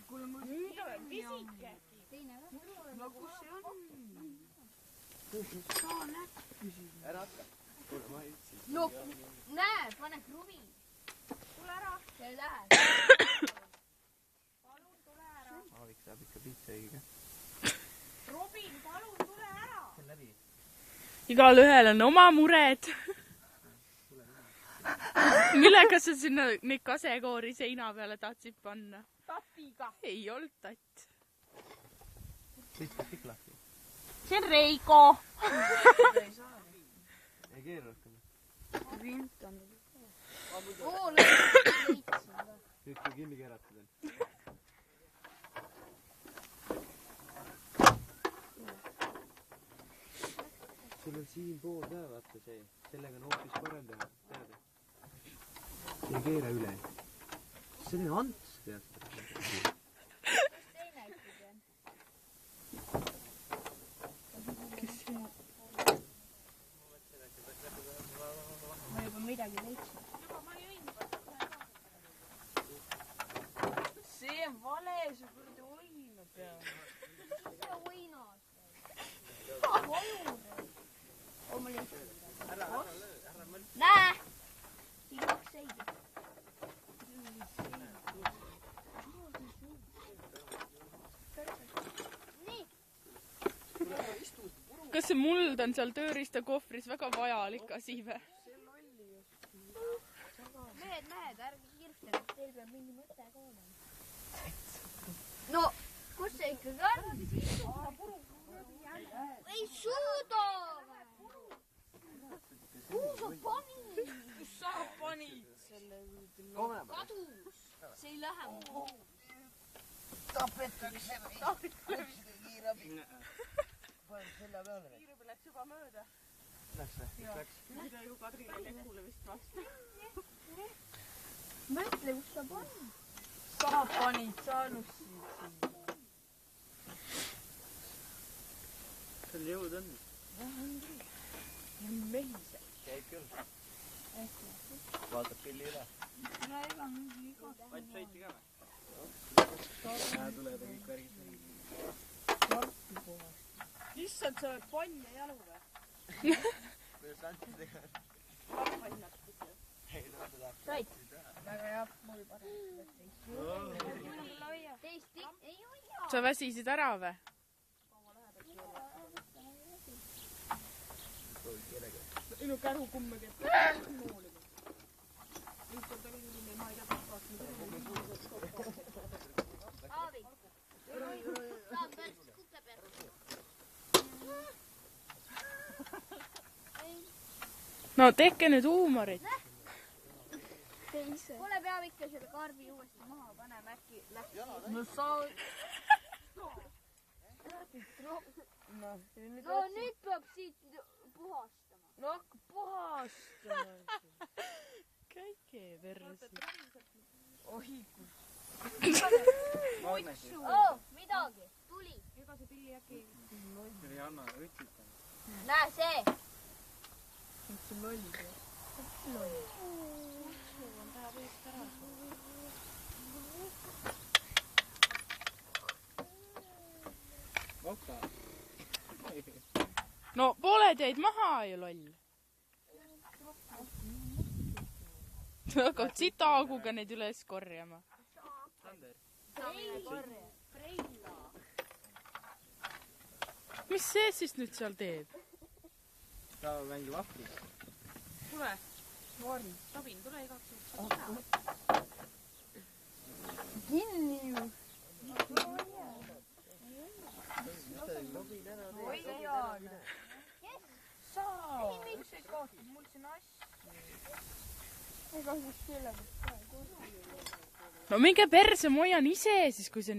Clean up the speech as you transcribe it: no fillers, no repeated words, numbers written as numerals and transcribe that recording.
kuule, mul nüüd on pisike. No kus see on? Saa näppi siin. Ära hakka. Kuule, ma ei ütsi. No, näe, pane kruvi. Tule ära. See ei lähe. Palun, tule ära. Aavik saab ikka pitsa õige. Robin, palun, tule ära. See on läbi. Igal ühel on oma mured. Millega sa sinna neid kasekoori seina peale tahtsid panna? Tatiga. Ei olnud tatt. Kõik lahti. See on Reiko. Ei keera rohkem. Vint on. Oo, leidsin. Nüüd kui kinni keeratud on. Sul on siin pool ka, vaata see. Sellega on hoopis parem teha. Teada. Ei keera üle. See on ants, tead. Teine ikkagi on. Kes see on? Ma juba midagi leidsin. See on vale, see kuradi oina peal. Mida võinas? Oma lihtsalt. Näe! Siin kaks seidi. Nii. Kas see muld on seal tööriistakohvris väga vajalik asi või? Mehed, ärge kirjutage, teil peab mingi mõte ka olema. No, kus see ikkagi on? Ei suuda! Kuhu sa panid? Kus sa panid selle? Kadus! See ei lähe mu. Tapetakse või? Kiirabi. Pane selle peale. Kiirabi läks juba mööda. Läks või? Läks. Nüüd ju Kadrile Lekule vist vastu. Mõtle, kus sa panid? Sa panid, sa alustasid siin. Sul jõud on? Ja mehised. Käib küll. Vaatab pilli üle. No ega mingi iga. Vaid sõiti ka või? Tuleb kõik värgid. Issand, sa oled pann ja jalu või? Kuidas antidega? Lappainnatus. Ei, tuleb seda. Said? Väga hea, mul parem. Teist ei hoia. Sa väsisid ära või? Inu käru kummagi, et noolima. Lihtsalt oli nii, ma ei tea, Aavik. Saab pärast kukse peale. No tehke nüüd huumorit. Kuule, peab ikka selle karbi uuesti maha panema, äkki läks. no sa... No nüüd peab siit puhastama. No hakka puhastama. Käike versi. Oi, kus. Oo, midagi. Tuli. Ega see pilli äkki... Ei anna, võtsid. Näe see. Mis see lolli see? Oka. No pooled jäid maha ju loll. Hakkad sitaaguga neid üles korjama. Mis see siis nüüd seal teeb? Ta mängib ahvrit. Tule. Noori. Robin, tule igaks juhuks. Kinni ju. Oi, Jaane. Saa. Miks ei kaotanud mul siin asja? Ega siis selle pealt. No minge perse, ma hoian ise siis, kui see